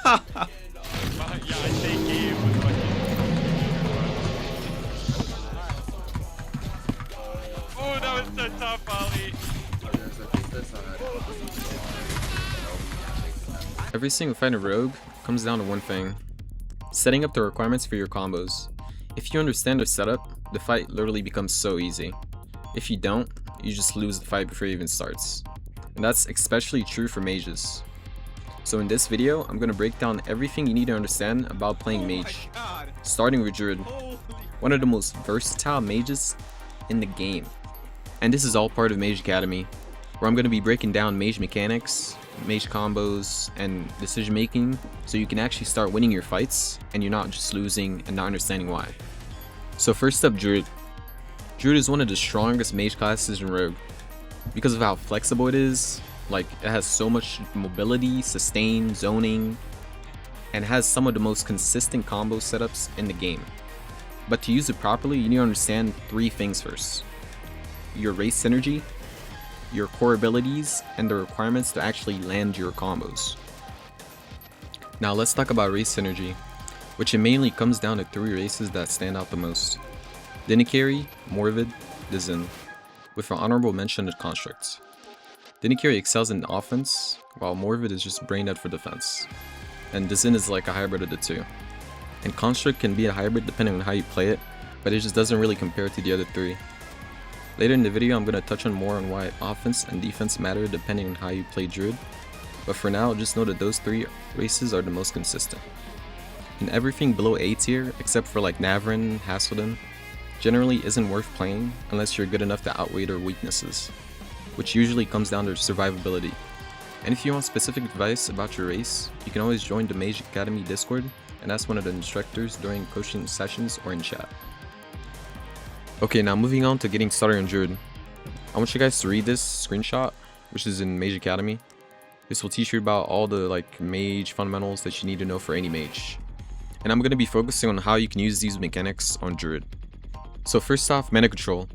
Yeah, I think Gabe was fucking. Oh, that was so tough, Ollie. Every single fight in Rogue comes down to one thing: setting up the requirements for your combos. If you understand the setup, the fight literally becomes so easy. If you don't, you just lose the fight before it even starts. And that's especially true for mages. So in this video, I'm going to break down everything you need to understand about playing mage, starting with Druid, one of the most versatile mages in the game. And this is all part of Mage Academy, where I'm going to be breaking down mage mechanics, mage combos, and decision making, so you can actually start winning your fights and you're not just losing and not understanding why. So first up, Druid. Druid is one of the strongest mage classes in Rogue because of how flexible it is. Like, it has so much mobility, sustain, zoning, and has some of the most consistent combo setups in the game. But to use it properly, you need to understand three things first: your race synergy, your core abilities, and the requirements to actually land your combos. Now let's talk about race synergy, which it mainly comes down to three races that stand out the most: Lineage, Morvid, Dizin, with an honorable mention to Construct. Lineage excels in offense, while Morvid is just brain dead for defense, and Dizin is like a hybrid of the two. And Construct can be a hybrid depending on how you play it, but it just doesn't really compare to the other three. Later in the video, I'm going to touch on more on why offense and defense matter depending on how you play Druid, but for now, just know that those three races are the most consistent. And everything below A tier, except for like Navrin, Hassledon, generally isn't worth playing unless you're good enough to outweigh their weaknesses, which usually comes down to survivability. And if you want specific advice about your race, you can always join the Mage Academy Discord and ask one of the instructors during coaching sessions or in chat. Okay, now moving on to getting started on Druid. I want you guys to read this screenshot, which is in Mage Academy. This will teach you about all the mage fundamentals that you need to know for any mage. And I'm going to be focusing on how you can use these mechanics on Druid. So first off, mana control.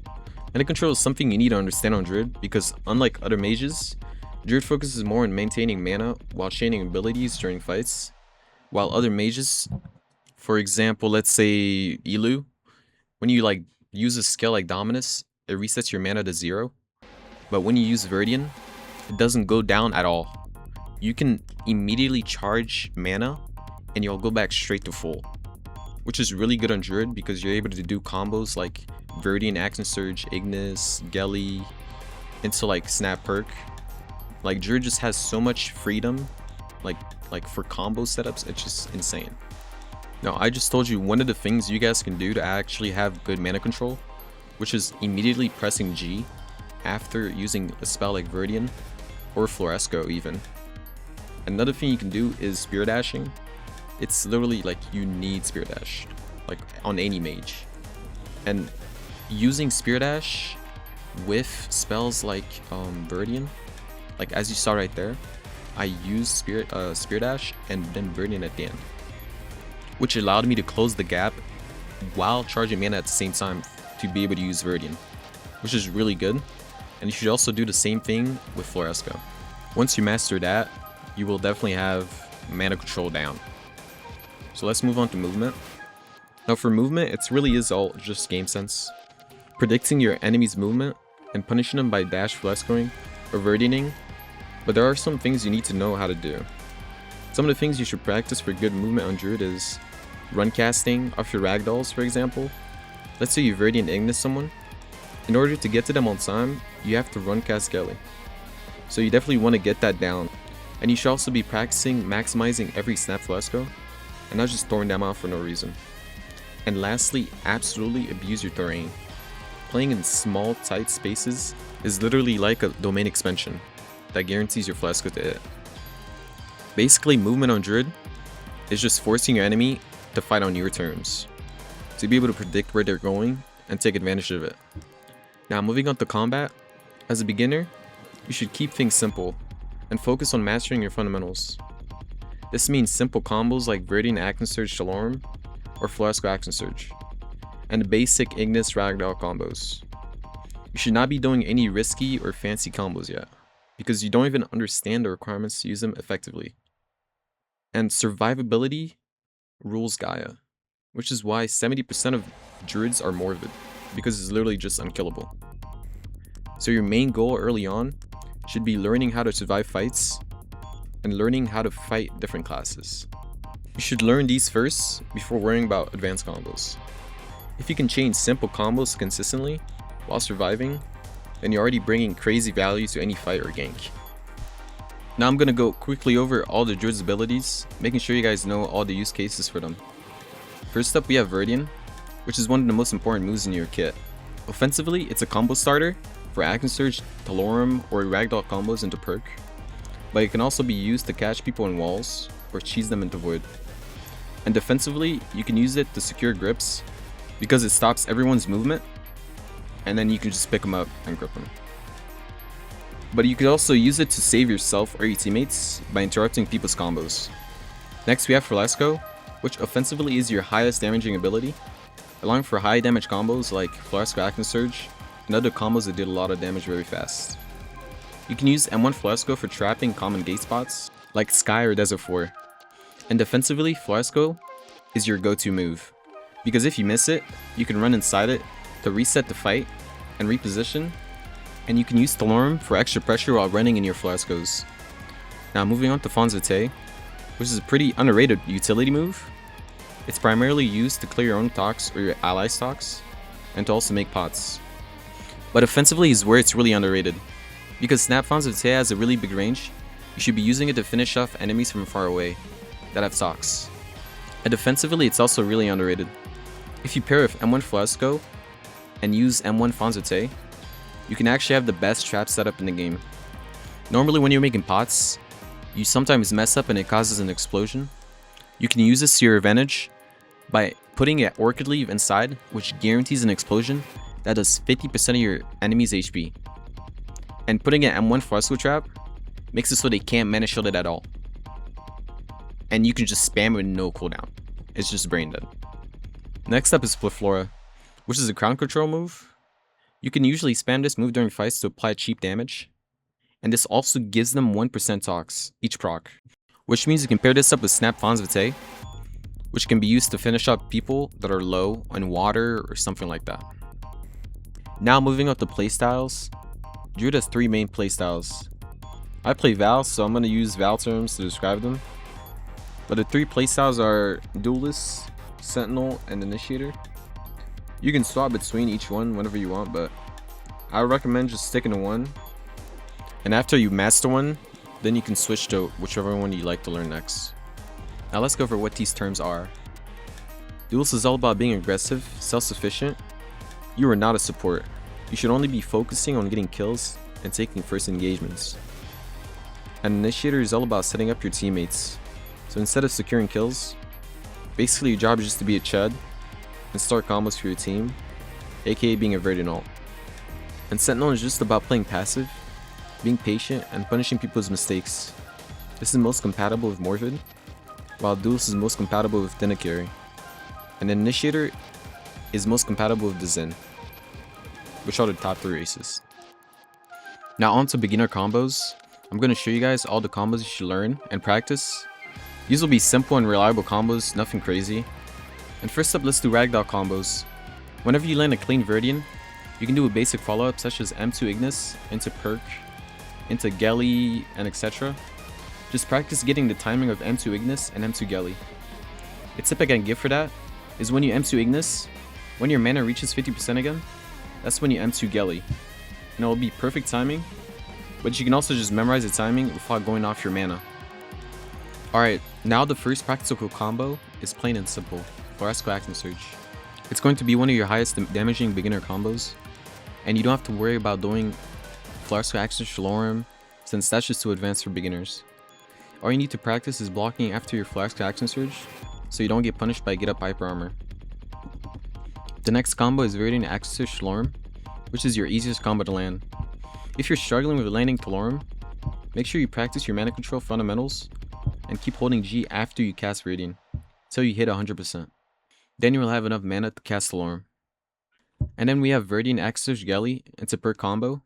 Mana control is something you need to understand on Druid because unlike other mages, Druid focuses more on maintaining mana while chaining abilities during fights, while other mages, for example, let's say Elu, when you use a skill like Dominus, it resets your mana to 0, but when you use Viridian, it doesn't go down at all. You can immediately charge mana and you'll go back straight to full, which is really good on Druid because you're able to do combos like Viridian, Action Surge, Ignis, Gelly, into Snap Perk. Druid just has so much freedom, like for combo setups, it's just insane. Now, I just told you one of the things you guys can do to actually have good mana control, which is immediately pressing G after using a spell like Viridian, or Floresco even. Another thing you can do is Spear Dashing. It's literally you need Spear Dash, on any mage. And using Spear Dash with spells like Viridian, as you saw right there, I used Spear Dash and then Viridian at the end, which allowed me to close the gap while charging mana at the same time to be able to use Viridian, which is really good. And you should also do the same thing with Floresco. Once you master that, you will definitely have mana control down. So let's move on to movement. Now for movement, it really is all just game sense. Predicting your enemy's movement and punishing them by dash Florescoing or Viridianing, but there are some things you need to know how to do. Some of the things you should practice for good movement on Druid is run casting off your ragdolls, for example. Let's say you Viridian Ignis someone. In order to get to them on time, you have to run cast Gelly. So you definitely want to get that down. And you should also be practicing maximizing every snap Floresco and not just throwing them out for no reason. And lastly, absolutely abuse your terrain. Playing in small, tight spaces is literally like a domain expansion that guarantees your Floresco to hit. Basically, movement on Druid is just forcing your enemy to fight on your terms, to be able to predict where they're going and take advantage of it. Now, moving on to combat, as a beginner, you should keep things simple and focus on mastering your fundamentals. This means simple combos like Viridian Action Surge Shalom or Floresco Action Surge, and the basic Ignis Ragdoll combos. You should not be doing any risky or fancy combos yet, because you don't even understand the requirements to use them effectively. And survivability rules Gaia, which is why 70% of druids are morbid, because it's literally just unkillable. So your main goal early on should be learning how to survive fights and learning how to fight different classes. You should learn these first before worrying about advanced combos. If you can chain simple combos consistently while surviving, then you're already bringing crazy value to any fight or gank. Now I'm gonna go quickly over all the druid's abilities, making sure you guys know all the use cases for them. First up we have Viridian, which is one of the most important moves in your kit. Offensively, it's a combo starter for Action Surge, Talorum, or Ragdoll combos into perk, but it can also be used to catch people in walls or cheese them into void. And defensively, you can use it to secure grips because it stops everyone's movement, and then you can just pick them up and grip them. But you could also use it to save yourself or your teammates by interrupting people's combos. Next we have Flasco, which offensively is your highest damaging ability, allowing for high damage combos like Flasco Action Surge and other combos that did a lot of damage very fast. You can use M1 Flasco for trapping common gate spots like Sky or Desert 4. And defensively, Flasco is your go-to move, because if you miss it, you can run inside it to reset the fight and reposition, and you can use Talorum for extra pressure while running in your Flascos. Now moving on to Fonz Vitae, which is a pretty underrated utility move. It's primarily used to clear your own stocks or your ally stocks, and to also make pots. But offensively is where it's really underrated. Because Snap Fonz Vitae has a really big range, you should be using it to finish off enemies from far away that have stocks. And defensively it's also really underrated. If you pair with M1 Flasco and use M1 Fonz Vitae, you can actually have the best trap setup in the game. Normally when you're making pots, you sometimes mess up and it causes an explosion. You can use this to your advantage by putting an Orchid Leaf inside, which guarantees an explosion that does 50% of your enemy's HP. And putting an M1 Flasco trap makes it so they can't mana shield it at all. And you can just spam it with no cooldown. It's just brain dead. Next up is Spliflora, which is a crown control move. You can usually spam this move during fights to apply cheap damage, and this also gives them 1% tox each proc, which means you can pair this up with Snap Fonz Vitae, which can be used to finish up people that are low on water or something like that. Now moving up to playstyles, Druid has 3 main playstyles. I play Val, so I'm going to use Val terms to describe them. But the 3 playstyles are Duelist, Sentinel, and Initiator. You can swap between each one whenever you want, but I recommend just sticking to one. And after you master one, then you can switch to whichever one you like to learn next. Now let's go over what these terms are. Duelist is all about being aggressive, self-sufficient. You are not a support. You should only be focusing on getting kills and taking first engagements. And Initiator is all about setting up your teammates. So instead of securing kills, basically your job is just to be a Chud and start combos for your team, aka being a Viridian ult. And Sentinel is just about playing passive, being patient, and punishing people's mistakes. This is most compatible with Morbid, while Duelist is most compatible with Dinakiri. And Initiator is most compatible with the Zen, which are the top 3 races. Now on to beginner combos. I'm going to show you guys all the combos you should learn and practice. These will be simple and reliable combos, nothing crazy. And first up, let's do ragdoll combos. Whenever you land a clean Viridian, you can do a basic follow-up such as M2 Ignis, into Perk, into Geli, and etc. Just practice getting the timing of M2 Ignis and M2 Geli. A tip I can give for that is when you M2 Ignis, when your mana reaches 50% again, that's when you M2 Geli. And it will be perfect timing, but you can also just memorize the timing without going off your mana. Alright, now the first practical combo is plain and simple, Flasco Action Surge. It's going to be one of your highest damaging beginner combos, and you don't have to worry about doing Flasco Action Surge Talorum, since that's just too advanced for beginners. All you need to practice is blocking after your Flasco Action Surge, so you don't get punished by Get Up Hyper Armor. The next combo is Viridian Action Surge Talorum, which is your easiest combo to land. If you're struggling with landing Talorum, make sure you practice your mana control fundamentals and keep holding G after you cast Viridian, till you hit 100%. Then you will have enough mana to cast Talorum. And then we have Viridian Action Surge Geli into Perk combo,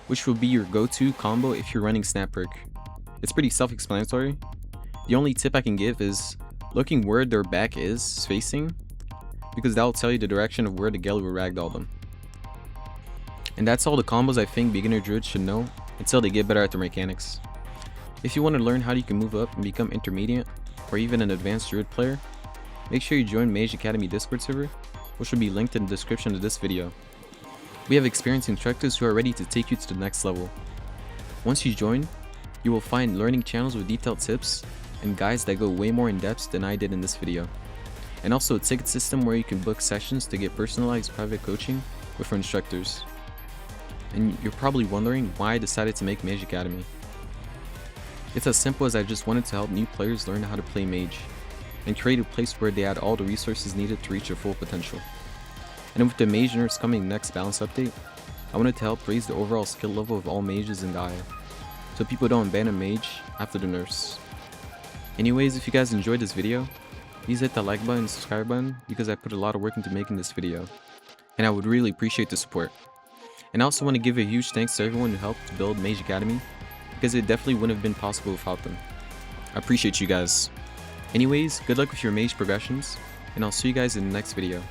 which will be your go-to combo if you're running Snap Perk. It's pretty self-explanatory. The only tip I can give is looking where their back is facing, because that will tell you the direction of where the Gel will ragdoll them. And that's all the combos I think beginner druids should know until they get better at their mechanics. If you want to learn how you can move up and become intermediate, or even an advanced druid player, make sure you join Mage Academy Discord server, which will be linked in the description of this video. We have experienced instructors who are ready to take you to the next level. Once you join, you will find learning channels with detailed tips and guides that go way more in depth than I did in this video. And also a ticket system where you can book sessions to get personalized private coaching with our instructors. And you're probably wondering why I decided to make Mage Academy. It's as simple as I just wanted to help new players learn how to play Mage, and create a place where they had all the resources needed to reach their full potential. And with the Mage nerfs coming next balance update, I wanted to help raise the overall skill level of all mages in Gaia, so people don't abandon Mage after the nerfs. Anyways, if you guys enjoyed this video, please hit that like button and subscribe button because I put a lot of work into making this video, and I would really appreciate the support. And I also want to give a huge thanks to everyone who helped build Mage Academy, because it definitely wouldn't have been possible without them. I appreciate you guys. Anyways, good luck with your Mage progressions, and I'll see you guys in the next video.